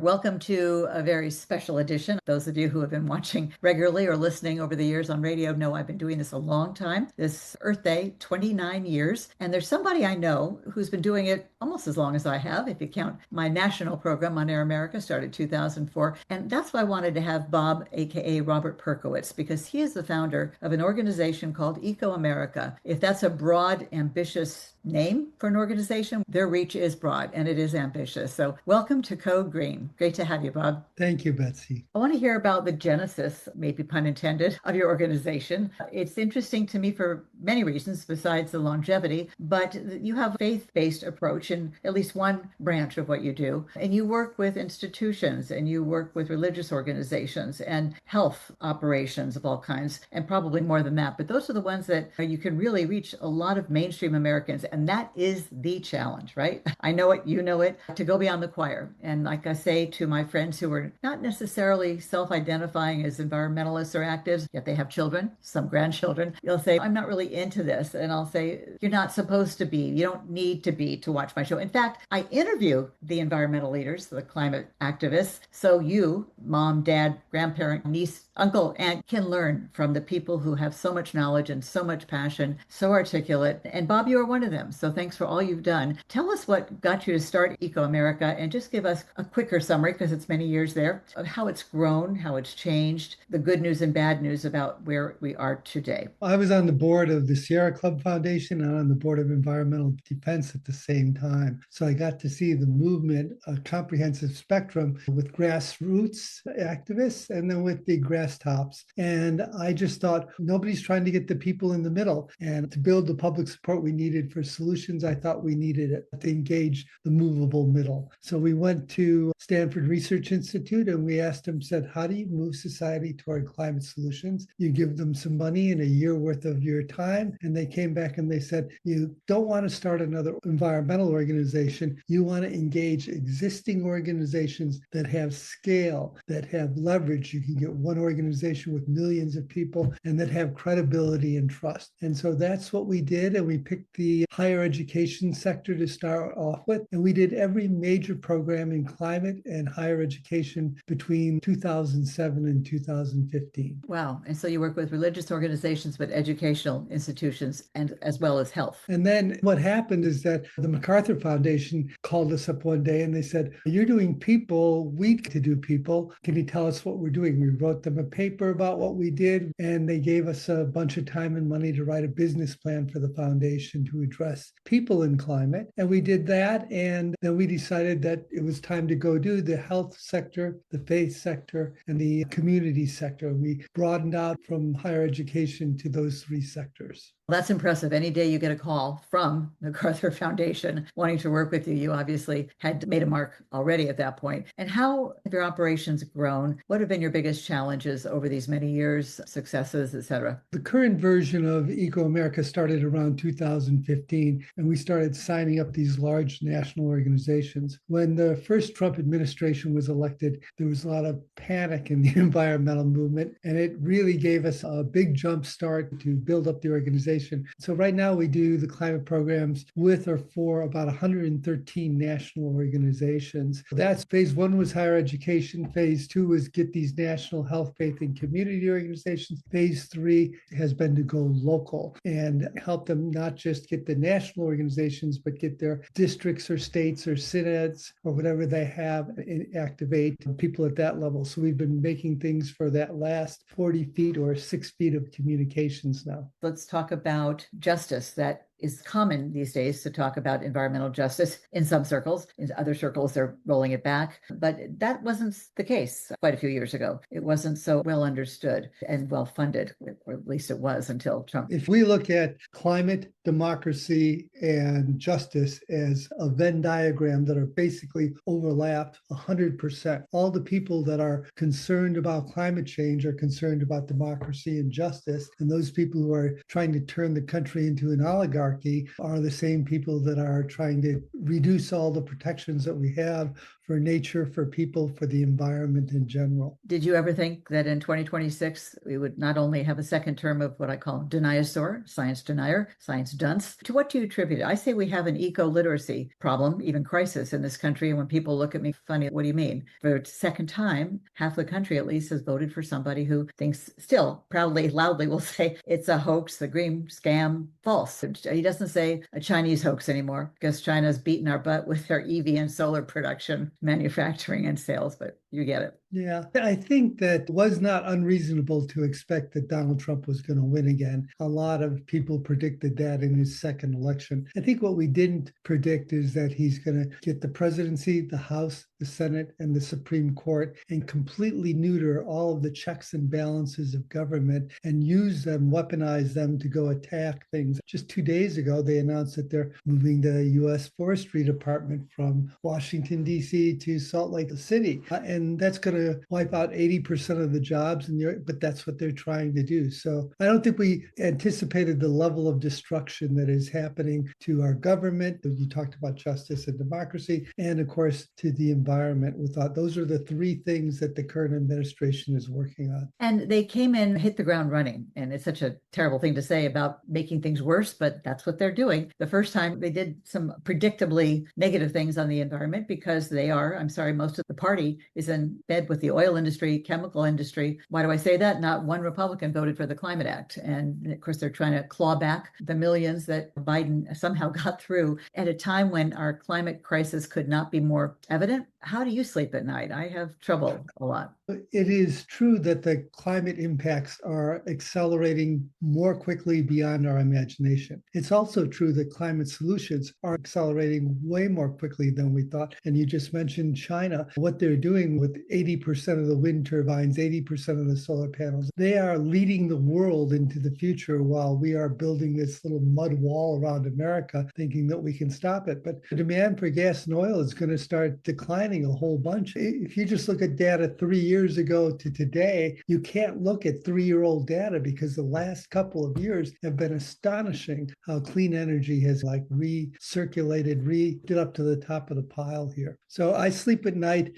Welcome to a very special edition. Those of you who have been watching regularly or listening over the years on radio know I've been doing this a long time. This Earth Day, 29 years. And there's somebody I know who's been doing it almost as long as I have, if you count my national program on ecoAmerica, started 2004. And that's why I wanted to have Bob, aka Robert Perkowitz, because he is the founder of an organization called ecoAmerica. If that's a broad, ambitious name for an organization, their reach is broad and it is ambitious. So welcome to Code Green. Great to have you, Bob. Thank you, Betsy. I want to hear about the genesis, maybe pun intended, of your organization. It's interesting to me for many reasons besides the longevity, but you have a faith-based approach in at least one branch of what you do. And you work with institutions and you work with religious organizations and health operations of all kinds, and probably more than that. But those are the ones that you can really reach a lot of mainstream Americans. And that is the challenge, right? I know it, you know it, to go beyond the choir. And like I say to my friends who are not necessarily self-identifying as environmentalists or actives, yet they have children, some grandchildren, you'll say, I'm not really into this. And I'll say, you're not supposed to be. You don't need to be to watch my show. In fact, I interview the environmental leaders, the climate activists, so you, mom, dad, grandparent, niece, uncle, aunt, can learn from the people who have so much knowledge and so much passion, so articulate. And Bob, you are one of them. So thanks for all you've done. Tell us what got you to start ecoAmerica and just give us a quicker summary, because it's many years there, of how it's grown, how it's changed, the good news and bad news about where we are today. I was on the board of the Sierra Club Foundation and on the board of Environmental Defense at the same time. So I got to see the movement, a comprehensive spectrum with grassroots activists and then with the grass tops. And I just thought nobody's trying to get the people in the middle. And to build the public support we needed for solutions, I thought we needed it to engage the movable middle. So we went to Stanford Research Institute and we asked them, said, how do you move society toward climate solutions? You give them some money and a year worth of your time. And they came back and they said, you don't want to start another environmental organization. You want to engage existing organizations that have scale, that have leverage. You can get one organization with millions of people and that have credibility and trust. And so that's what we did. And we picked the higher education sector to start off with. And we did every major program in climate and higher education between 2007 and 2015. Wow. And so you work with religious organizations, but educational institutions, and as well as health. And then what happened is that the MacArthur Foundation called us up one day and they said, you're doing people, we need to do people. Can you tell us what we're doing? We wrote them a paper about what we did, and they gave us a bunch of time and money to write a business plan for the foundation to address people in climate. And we did that. And then we decided that it was time to go do the health sector, the faith sector, and the community sector. We broadened out from higher education to those three sectors. That's impressive. Any day you get a call from the MacArthur Foundation wanting to work with you, you obviously had made a mark already at that point. And how have your operations grown? What have been your biggest challenges over these many years, successes, et cetera? The current version of ecoAmerica started around 2015, and we started signing up these large national organizations. When the first Trump administration was elected, there was a lot of panic in the environmental movement, and it really gave us a big jump start to build up the organization. So right now we do the climate programs with or for about 113 national organizations. That's phase one was higher education. Phase two was get these national health, faith, and community organizations. Phase three has been to go local and help them not just get the national organizations, but get their districts or states or synods or whatever they have and activate people at that level. So we've been making things for that last 40 feet or 6 feet of communications now. Let's talk about justice. That is common these days to talk about environmental justice in some circles. In other circles, they're rolling it back. But that wasn't the case quite a few years ago. It wasn't so well understood and well funded, or at least it was until Trump. If we look at climate, democracy, and justice as a Venn diagram that are basically overlapped 100%, all the people that are concerned about climate change are concerned about democracy and justice. And those people who are trying to turn the country into an oligarchy are the same people that are trying to reduce all the protections that we have for nature, for people, for the environment in general. Did you ever think that in 2026 we would not only have a second term of what I call deniasaur, science denier, science dunce? To what do you attribute it? I say we have an eco-literacy problem, even crisis in this country. And when people look at me funny, what do you mean? For the second time, half the country at least has voted for somebody who thinks, still proudly, loudly will say it's a hoax, the green scam, false. He doesn't say a Chinese hoax anymore because China's beaten our butt with their EV and solar production, manufacturing, and sales, but you get it. Yeah, I think that was not unreasonable to expect that Donald Trump was going to win again. A lot of people predicted that in his second election. I think what we didn't predict is that he's going to get the presidency, the House, the Senate, and the Supreme Court and completely neuter all of the checks and balances of government and use them, weaponize them to go attack things. Just 2 days ago, they announced that they're moving the U.S. Forestry Department from Washington, D.C. to Salt Lake City. And that's going to wipe out 80% of the jobs, but that's what they're trying to do. So I don't think we anticipated the level of destruction that is happening to our government. You talked about justice and democracy, and of course, to the environment. We thought those are the three things that the current administration is working on. And they came in, hit the ground running. And it's such a terrible thing to say about making things worse, but that's what they're doing. The first time they did some predictably negative things on the environment because they are, I'm sorry, most of the party is in bed with the oil industry, chemical industry. Why do I say that? Not one Republican voted for the Climate Act. And of course, they're trying to claw back the millions that Biden somehow got through at a time when our climate crisis could not be more evident. How do you sleep at night? I have trouble a lot. It is true that the climate impacts are accelerating more quickly beyond our imagination. It's also true that climate solutions are accelerating way more quickly than we thought. And you just mentioned China, what they're doing with 80% of the wind turbines, 80% of the solar panels. They are leading the world into the future while we are building this little mud wall around America, thinking that we can stop it. But the demand for gas and oil is going to start declining a whole bunch. If you just look at data 3 years ago to today, you can't look at 3-year-old data because the last couple of years have been astonishing how clean energy has recirculated, get up to the top of the pile here. So I sleep at night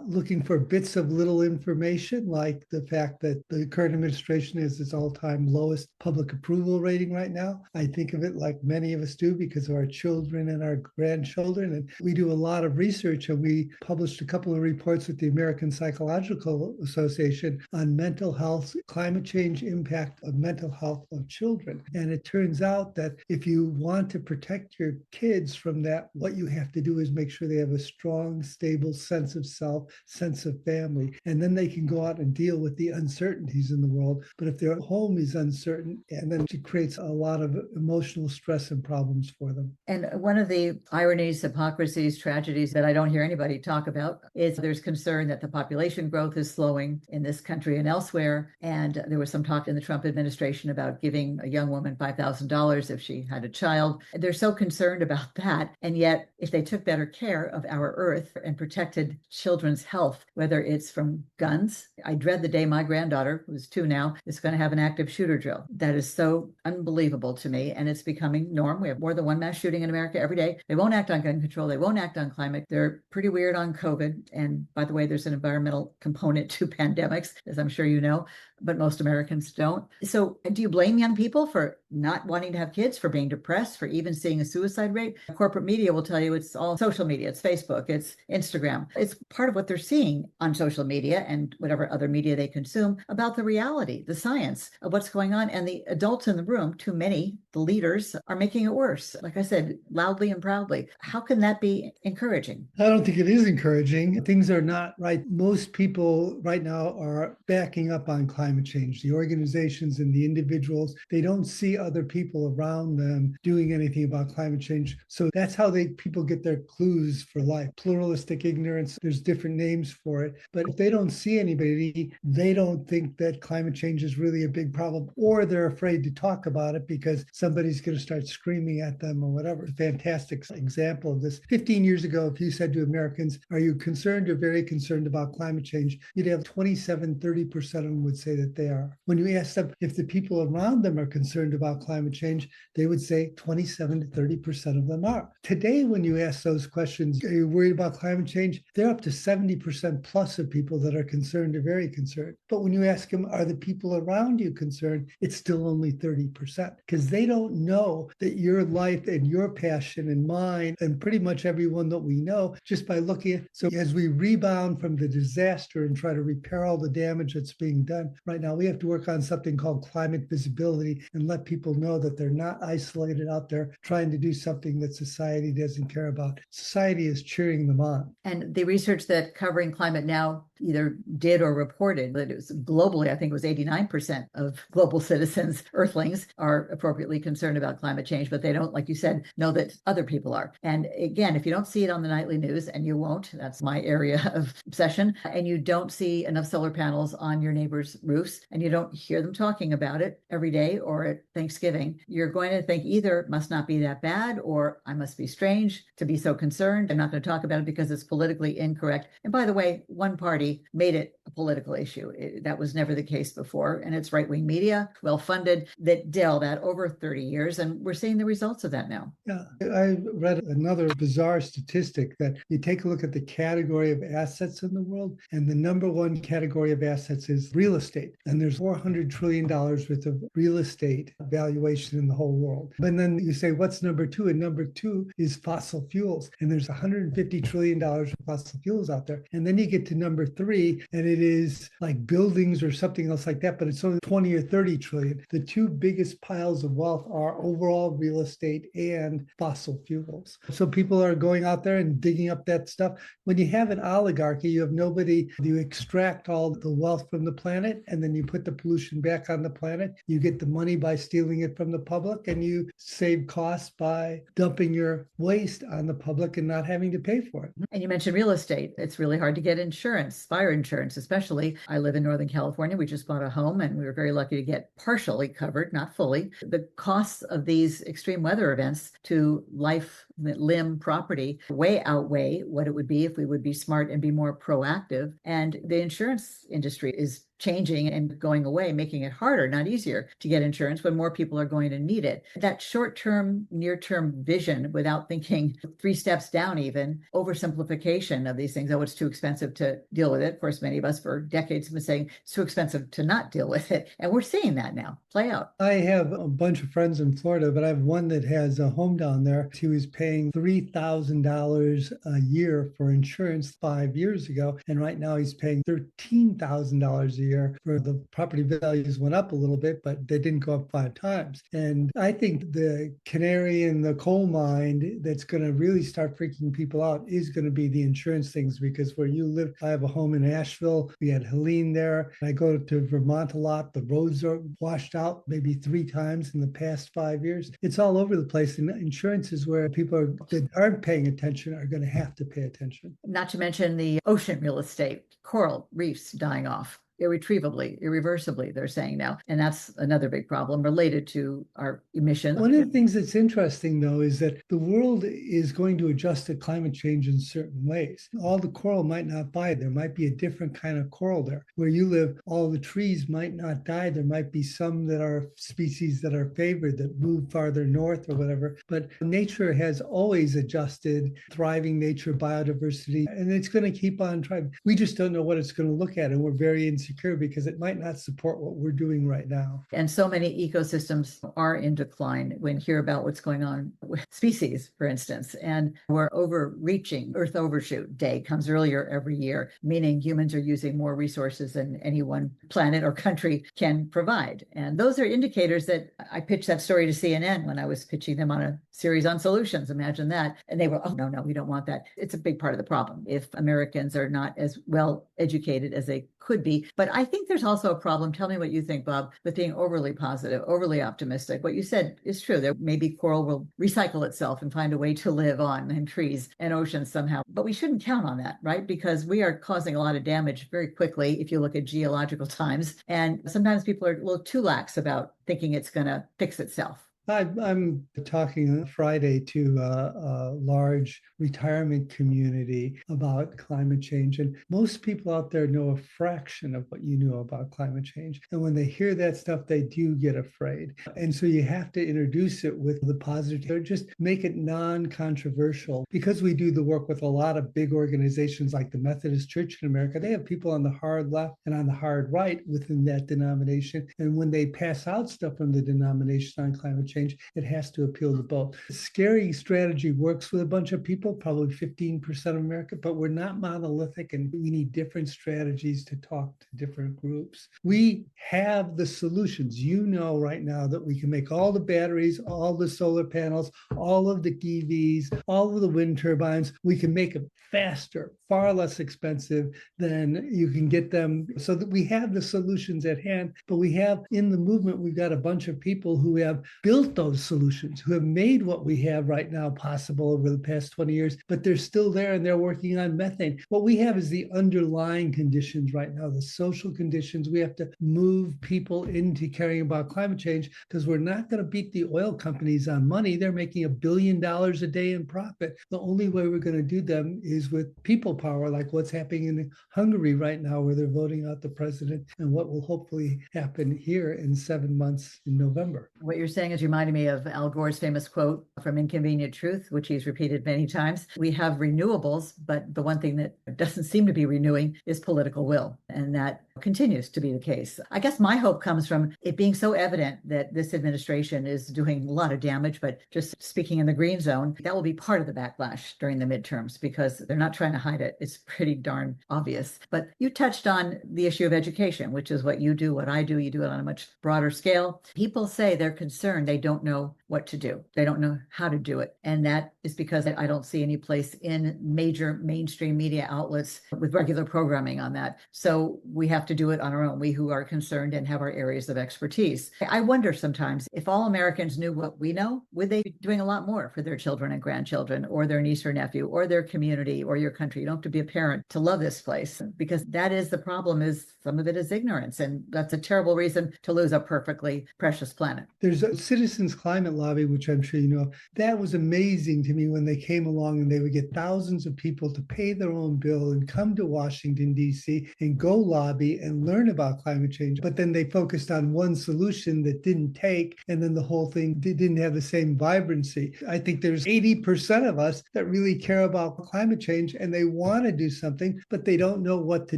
looking for bits of little information, like the fact that the current administration has its all-time lowest public approval rating right now. I think of it like many of us do because of our children and our grandchildren. And we do a lot of research, and we published a couple of reports with the American Psychological Association on mental health, climate change impact of mental health of children. And it turns out that if you want to protect your kids from that, what you have to do is make sure they have a strong, stable sense of self, sense of family, and then they can go out and deal with the uncertainties in the world. But if their home is uncertain, and then it creates a lot of emotional stress and problems for them. And one of the ironies, hypocrisies, tragedies that I don't hear anybody talk about is there's concern that the population growth is slowing in this country and elsewhere. And there was some talk in the Trump administration about giving a young woman $5,000 if she had a child. They're so concerned about that. And yet, if they took better care of our earth and protected children's health, whether it's from guns, I dread the day my granddaughter, who's 2 now, is going to have an active shooter drill. That is so unbelievable to me. And it's becoming norm. We have more than one mass shooting in America every day. They won't act on gun control. They won't act on climate. They're pretty weird on COVID. And by the way, there's an environmental component to pandemics, as I'm sure you know, but most Americans don't. So do you blame young people for not wanting to have kids, for being depressed, for even seeing a suicide rate? Corporate media will tell you it's all social media. It's Facebook, it's Instagram. It's part of what they're seeing on social media and whatever other media they consume about the reality, the science of what's going on. And the adults in the room, too many, the leaders, are making it worse. Like I said, loudly and proudly. How can that be encouraging? I don't think it is encouraging. Things are not right. Most people right now are backing up on climate change. The organizations and the individuals, they don't see other people around them doing anything about climate change. So that's how people get their clues for life. Pluralistic ignorance, there's different names for it. But if they don't see anybody, they don't think that climate change is really a big problem, or they're afraid to talk about it because somebody's going to start screaming at them or whatever. Fantastic example of this. 15 years ago, if you said to Americans, are you concerned or very concerned about climate change? You'd have 27-30% of them would say that they are. When you ask them if the people around them are concerned about climate change, they would say 27-30% of them are. Today, when you ask those questions, are you worried about climate change? They're up to 70% plus of people that are concerned or very concerned. But when you ask them, are the people around you concerned? It's still only 30% because they don't know that your life and your passion and mine and pretty much everyone that we know just by looking at. So as we rebound from the disaster and try to repair all the damage that's being done right now, we have to work on something called climate visibility and let people know that they're not isolated out there trying to do something that society doesn't care about. Society is cheering them on. And the research that Covering Climate Now either did or reported that it was globally, I think it was 89% of global citizens, Earthlings, are appropriately concerned about climate change, but they don't, like you said, know that other people are. And again, if you don't see it on the nightly news, and you won't, that's my area of obsession, and you don't see enough solar panels on your neighbor's roofs, and you don't hear them talking about it every day or at Thanksgiving, you're going to think either it must not be that bad or I must be strange to be so concerned. I'm not going to talk about it because it's politically incorrect. And by the way, one party made it a political issue. That was never the case before. And it's right-wing media, well-funded, that did all that over 30 years. And we're seeing the results of that now. Yeah, I read another bizarre statistic that you take a look at the category of assets in the world, and the number one category of assets is real estate. And there's $400 trillion worth of real estate valuation in the whole world. And then you say, what's number two? And number two is fossil fuels. And there's $150 trillion of fossil fuels out there. And then you get to number three, and it is like buildings or something else like that, but it's only 20 or 30 trillion. The two biggest piles of wealth are overall real estate and fossil fuels. So people are going out there and digging up that stuff. When you have an oligarchy, you have nobody, you extract all the wealth from the planet, and then you put the pollution back on the planet. You get the money by stealing it from the public, and you save costs by dumping your waste on the public and not having to pay for it. And you mentioned real estate. It's really hard to get insurance, fire insurance, especially. I live in Northern California. We just bought a home and we were very lucky to get partially covered, not fully. The costs of these extreme weather events to life, limb, property way outweigh what it would be if we would be smart and be more proactive. And the insurance industry is changing and going away, making it harder, not easier, to get insurance when more people are going to need it. That short-term, near-term vision without thinking 3 steps down, even oversimplification of these things. Oh, it's too expensive to deal with it. Of course, many of us for decades have been saying it's too expensive to not deal with it. And we're seeing that now play out. I have a bunch of friends in Florida, but I have one that has a home down there. He was paying $3,000 a year for insurance 5 years ago. And right now he's paying $13,000 a year where the property values went up a little bit, but they didn't go up 5 times. And I think the canary in the coal mine that's going to really start freaking people out is going to be the insurance things, because where you live, I have a home in Asheville. We had Helene there. I go to Vermont a lot. The roads are washed out maybe 3 times in the past 5 years. It's all over the place. And insurance is where people that aren't paying attention are going to have to pay attention. Not to mention the ocean real estate, coral reefs dying off. Irretrievably, irreversibly, they're saying now. And that's another big problem related to our emissions. One of the things that's interesting, though, is that the world is going to adjust to climate change in certain ways. All the coral might not die. There might be a different kind of coral there. Where you live, all the trees might not die. There might be some that are species that are favored that move farther north or whatever. But nature has always adjusted, thriving nature, biodiversity, and it's going to keep on thriving. We just don't know what it's going to look at, and we're very insecure because it might not support what we're doing right now. And so many ecosystems are in decline when you hear about what's going on with species, for instance. And we're overreaching. Earth Overshoot Day comes earlier every year, meaning humans are using more resources than any one planet or country can provide. And those are indicators that I pitched that story to CNN when I was pitching them on a series on solutions. Imagine that. And they were, oh, no, we don't want that. It's a big part of the problem if Americans are not as well educated as they could be. But I think there's also a problem, tell me what you think, Bob, with being overly positive, overly optimistic. What you said is true. There maybe coral will recycle itself and find a way to live on, and trees and oceans somehow. But we shouldn't count on that, right? Because we are causing a lot of damage very quickly if you look at geological times. And sometimes people are a little too lax about thinking it's going to fix itself. I'm talking Friday to a large retirement community about climate change. And most people out there know a fraction of what you know about climate change. And when they hear that stuff, they do get afraid. And so you have to introduce it with the positive, or just make it non-controversial. Because we do the work with a lot of big organizations like the Methodist Church in America, they have people on the hard left and on the hard right within that denomination. And when they pass out stuff from the denomination on climate change, it has to appeal to both. Scary strategy works with a bunch of people, probably 15% of America, but we're not monolithic and we need different strategies to talk to different groups. We have the solutions. You know right now that we can make all the batteries, all the solar panels, all of the EVs, all of the wind turbines. We can make them faster, far less expensive than you can get them, so that we have the solutions at hand. But we have in the movement, we've got a bunch of people who have built those solutions, who have made what we have right now possible over the past 20 years, but they're still there and they're working on methane. What we have is the underlying conditions right now, the social conditions. We have to move people into caring about climate change, because we're not going to beat the oil companies on money. They're making $1 billion a day in profit. The only way we're going to do them is with people power, like what's happening in Hungary right now, where they're voting out the president, and what will hopefully happen here in 7 months in November. What you're saying is reminding me of Al Gore's famous quote from Inconvenient Truth, which he's repeated many times. We have renewables, but the one thing that doesn't seem to be renewing is political will. And that continues to be the case. I guess my hope comes from it being so evident that this administration is doing a lot of damage, but just speaking in the green zone, that will be part of the backlash during the midterms, because they're not trying to hide it. It's pretty darn obvious. But you touched on the issue of education, which is what you do, what I do. You do it on a much broader scale. People say they're concerned. They don't know what to do. They don't know how to do it. And that is because I don't see any place in major mainstream media outlets with regular programming on that. So we have to do it on our own, we who are concerned and have our areas of expertise. I wonder sometimes if all Americans knew what we know, would they be doing a lot more for their children and grandchildren, or their niece or nephew, or their community, or your country? You don't have to be a parent to love this place, because that is the problem, is some of it is ignorance. And that's a terrible reason to lose a perfectly precious planet. There's a Citizens Climate Lobby, which I'm sure you know. That was amazing to me when they came along, and they would get thousands of people to pay their own bill and come to Washington, D.C. and go lobby and learn about climate change. But then they focused on one solution that didn't take, and then the whole thing didn't have the same vibrancy. I think there's 80% of us that really care about climate change, and they want to do something, but they don't know what to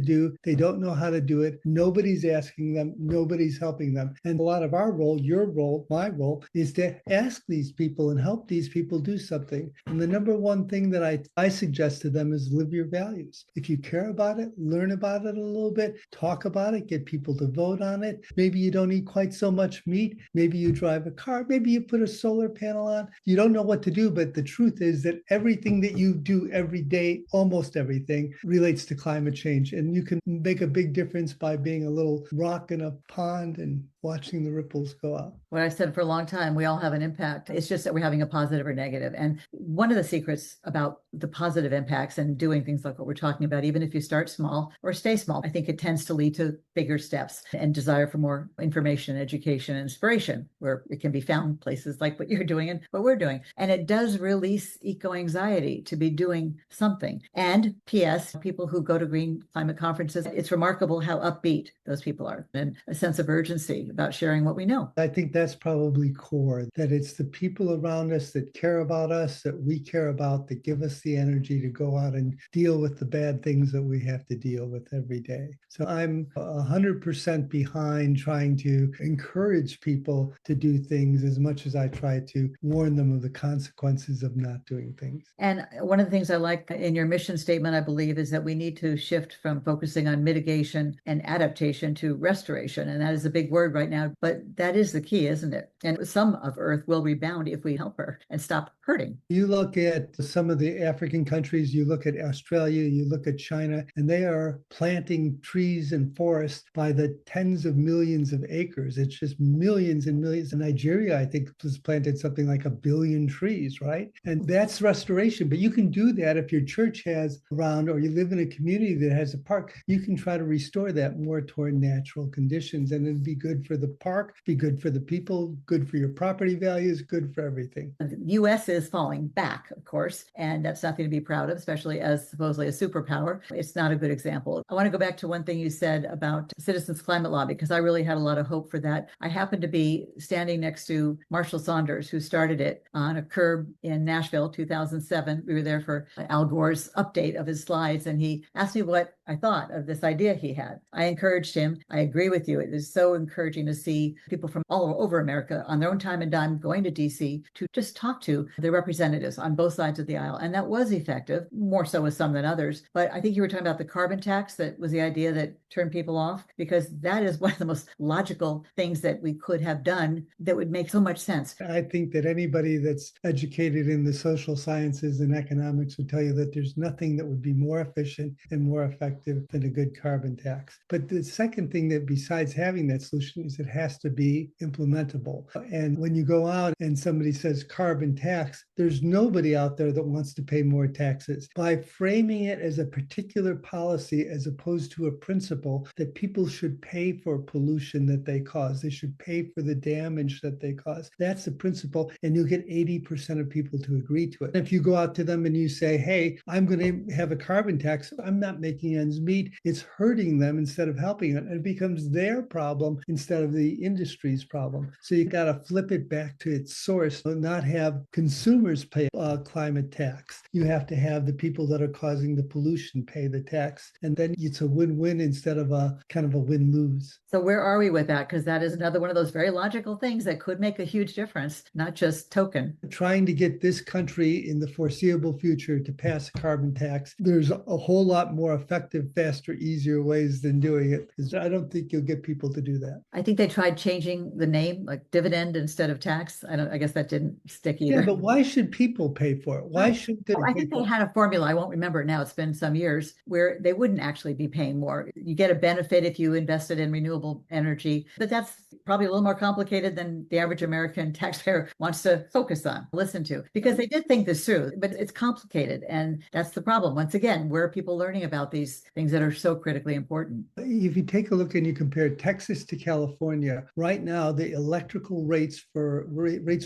do. They don't know how to do it. Nobody's asking them. Nobody's helping them. And a lot of our role, your role, my role, is to ask these people and help these people do something. And the number one thing that I suggest to them is live your values. If you care about it, learn about it a little bit, talk about it, get people to vote on it. Maybe you don't eat quite so much meat. Maybe you drive a car. Maybe you put a solar panel on. You don't know what to do, but the truth is that everything that you do every day, almost everything, relates to climate change. And you can make a big difference by being a little rock in a pond and watching the ripples go out. What I said for a long time, we all have an impact. It's just that we're having a positive or negative. And one of the secrets about the positive impacts and doing things like what we're talking about, even if you start small or stay small, I think it tends to lead to bigger steps and desire for more information, education, and inspiration, where it can be found places like what you're doing and what we're doing. And it does release eco-anxiety to be doing something. And P.S., people who go to green climate conferences, it's remarkable how upbeat those people are, and a sense of urgency about sharing what we know. I think that's probably core, that it's the people around us that care about us, that we care about, that give us the energy to go out and deal with the bad things that we have to deal with every day. So I'm 100% behind trying to encourage people to do things, as much as I try to warn them of the consequences of not doing things. And one of the things I like in your mission statement, I believe, is that we need to shift from focusing on mitigation and adaptation to restoration. And that is a big word right now, but that is the key, isn't it? And some of Earth will rebound if we help her and stop hurting. You look at some of the African countries, you look at Australia, you look at China, and they are planting trees and forests by the tens of millions of acres. It's just millions and millions. In Nigeria, I think, has planted something like 1 billion trees, right? And that's restoration. But you can do that if your church has around, or you live in a community that has a park, you can try to restore that more toward natural conditions. And it'd be good for the park, be good for the people, good for your property values, good for everything. The US is falling back, of course, and that's nothing to be proud of, especially as supposedly a superpower. It's not a good example. I want to go back to one thing you said about Citizens Climate Law, because I really had a lot of hope for that. I happened to be standing next to Marshall Saunders, who started it on a curb in Nashville, 2007. We were there for Al Gore's update of his slides, and he asked me what I thought of this idea he had. I encouraged him. I agree with you. It is so encouraging to see people from all over America on their own time and dime going to DC to just talk to their representatives on both sides of the aisle. And that was effective, more so with some than others. But I think you were talking about the carbon tax. That was the idea that turned people off, because that is one of the most logical things that we could have done that would make so much sense. I think that anybody that's educated in the social sciences and economics would tell you that there's nothing that would be more efficient and more effective than a good carbon tax. But the second thing, that besides having that solution, is it has to be implementable. And when you go out and somebody says carbon tax, there's nobody out there that wants to pay more taxes. By framing it as a particular policy as opposed to a principle that people should pay for pollution that they cause, they should pay for the damage that they cause. That's the principle, and you'll get 80% of people to agree to it. If you go out to them and you say, hey, I'm going to have a carbon tax, I'm not making ends meet, it's hurting them instead of helping it. And it becomes their problem instead of the industry's problem. So you got to flip it back to its source, not have consumers pay a climate tax. You have to have the people that are causing the pollution pay the tax. And then it's a win-win instead of a kind of a win-lose. So where are we with that? Because that is another one of those very logical things that could make a huge difference, not just token. Trying to get this country in the foreseeable future to pass a carbon tax, there's a whole lot more effective, faster, easier ways than doing it. I don't think you'll get people to do that. I think they tried changing the name, like dividend instead of tax. I guess that didn't stick either. Yeah, but why should people pay for it? Why should they? I think they had a formula. I won't remember it now. It's been some years where they wouldn't actually be paying more. You get a benefit if you invested in renewable energy, but that's probably a little more complicated than the average American taxpayer wants to focus on, listen to, because they did think this through, but it's complicated. And that's the problem. Once again, where are people learning about these things that are so critically important? If you take a look and you compare Texas to California, right now, the electrical rates for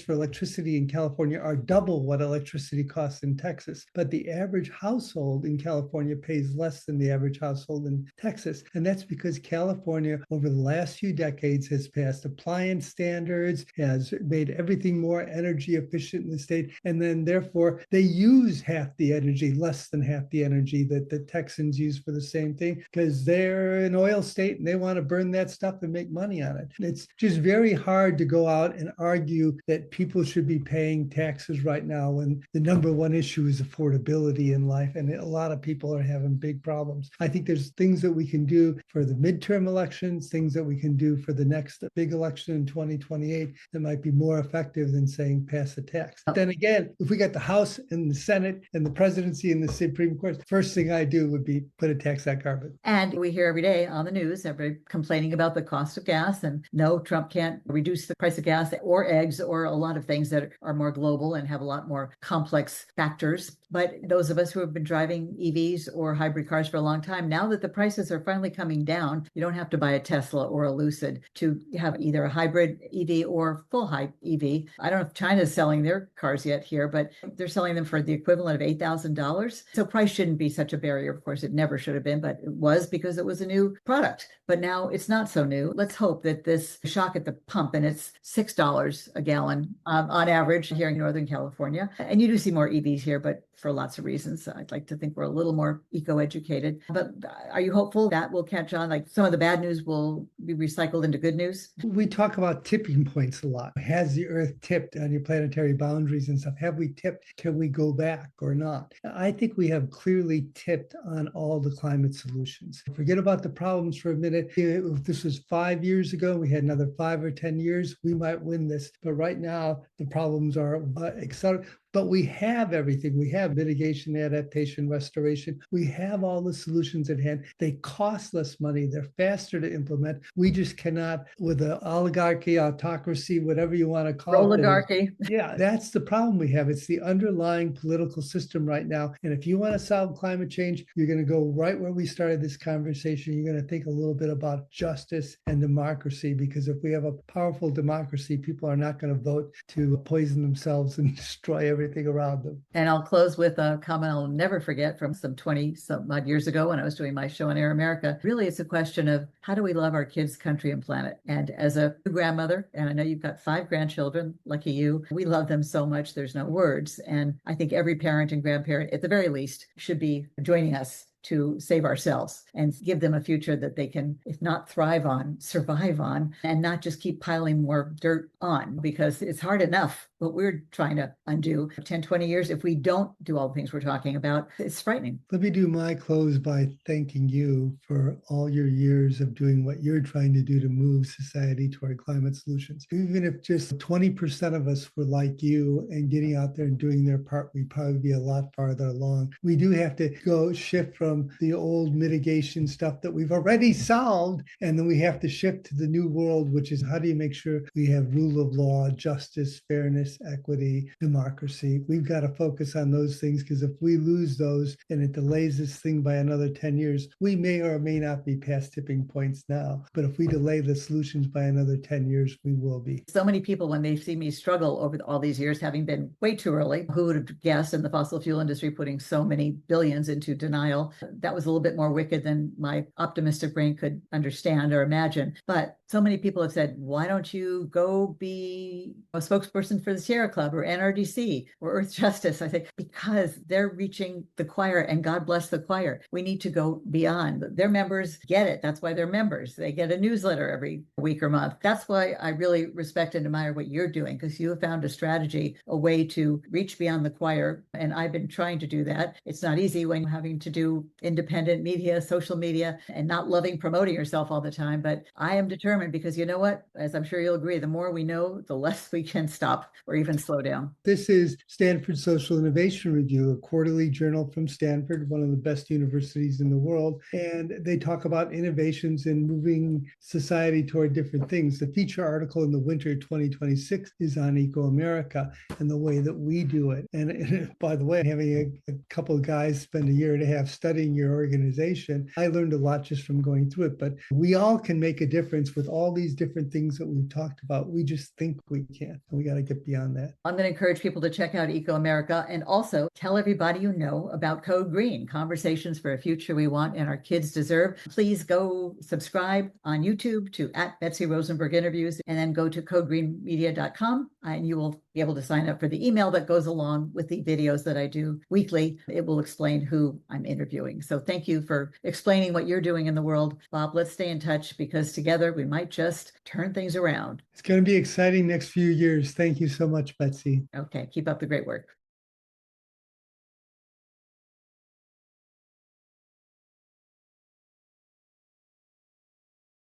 electricity in California are double what electricity costs in Texas. But the average household in California pays less than the average household in Texas. And that's because California, over the last few decades, has passed appliance standards, has made everything more energy efficient in the state. And then therefore, they use half the energy, less than half the energy that the Texans use for the same thing, because they're an oil state and they want to burn that stuff and make money on it. It's just very hard to go out and argue that people should be paying taxes right now when the number one issue is affordability in life. And a lot of people are having big problems. I think there's things that we can do for the midterm elections, things that we can do for the next big election in 2028 that might be more effective than saying pass a tax. But then again, if we got the House and the Senate and the presidency and the Supreme Court, the first thing I do would be put a tax on carbon. And we hear every day on the news, everybody complaining about the cost of gas, and no, Trump can't reduce the price of gas or eggs or a lot of things that are more global and have a lot more complex factors. But those of us who have been driving EVs or hybrid cars for a long time, now that the prices are finally coming down, you don't have to buy a Tesla or a Lucid to have either a hybrid EV or full hype EV. I don't know if China's selling their cars yet here, but they're selling them for the equivalent of $8,000. So price shouldn't be such a barrier. Of course, it never should have been, but it was because it was a new product. But now it's not so new. Let's hope that this shock at the pump, and it's $6 a gallon on average here in Northern California. And you do see more EVs here, but for lots of reasons. I'd like to think we're a little more eco-educated. But are you hopeful that will catch on? Like some of the bad news will be recycled into good news? We talk about tipping points a lot. Has the Earth tipped on your planetary boundaries and stuff? Have we tipped? Can we go back or not? I think we have clearly tipped on all the climate solutions. Forget about the problems for a minute. If this was 5 years ago, we had another 5 or 10 years, we might win this. But right now, the problems are accelerating. but we have everything. We have mitigation, adaptation, restoration. We have all the solutions at hand. They cost less money. They're faster to implement. We just cannot, with an oligarchy, autocracy, whatever you want to call it. Oligarchy. Yeah, that's the problem we have. It's the underlying political system right now. And if you want to solve climate change, you're going to go right where we started this conversation. You're going to think a little bit about justice and democracy, because if we have a powerful democracy, people are not going to vote to poison themselves and destroy everything around them. And I'll close with a comment I'll never forget from some 20 some odd years ago when I was doing my show on ecoAmerica. Really, it's a question of how do we love our kids, country, and planet? And as a grandmother, and I know you've got 5 grandchildren, lucky you, we love them so much, there's no words. And I think every parent and grandparent, at the very least, should be joining us to save ourselves and give them a future that they can, if not thrive on, survive on, and not just keep piling more dirt on, because it's hard enough what we're trying to undo 10, 20 years. If we don't do all the things we're talking about, it's frightening. Let me do my close by thanking you for all your years of doing what you're trying to do to move society toward climate solutions. Even if just 20% of us were like you and getting out there and doing their part, we'd probably be a lot farther along. We do have to go shift from the old mitigation stuff that we've already solved, and then we have to shift to the new world, which is how do you make sure we have rule of law, justice, fairness, equity, democracy. We've got to focus on those things, because if we lose those and it delays this thing by another 10 years, we may or may not be past tipping points now. But if we delay the solutions by another 10 years, we will be. So many people, when they see me struggle over all these years, having been way too early, who would have guessed in the fossil fuel industry putting so many billions into denial? That was a little bit more wicked than my optimistic brain could understand or imagine. But so many people have said, why don't you go be a spokesperson for the Sierra Club or NRDC or Earth Justice? I say, because they're reaching the choir, and God bless the choir. We need to go beyond. Their members get it. That's why they're members. They get a newsletter every week or month. That's why I really respect and admire what you're doing, because you have found a strategy, a way to reach beyond the choir. And I've been trying to do that. It's not easy when you're having to do independent media, social media, and not loving promoting yourself all the time. But I am determined, because you know what, as I'm sure you'll agree, the more we know, the less we can stop or even slow down. This is Stanford Social Innovation Review, a quarterly journal from Stanford, one of the best universities in the world. And they talk about innovations in moving society toward different things. The feature article in the winter 2026 is on ecoAmerica and the way that we do it. And by the way, having a couple of guys spend a year and a half studying your organization, I learned a lot just from going through it. But we all can make a difference with all these different things that we've talked about. We just think we can. And we got to get beyond that. I'm going to encourage people to check out ecoAmerica, and also tell everybody you know about Code Green, conversations for a future we want and our kids deserve. Please go subscribe on YouTube to @Betsy Rosenberg Interviews, and then go to codegreenmedia.com, and you will be able to sign up for the email that goes along with the videos that I do weekly. It will explain who I'm interviewing. So thank you for explaining what you're doing in the world. Bob, let's stay in touch, because together we might just turn things around. It's going to be exciting next few years. Thank you so much, Betsy. Okay, keep up the great work.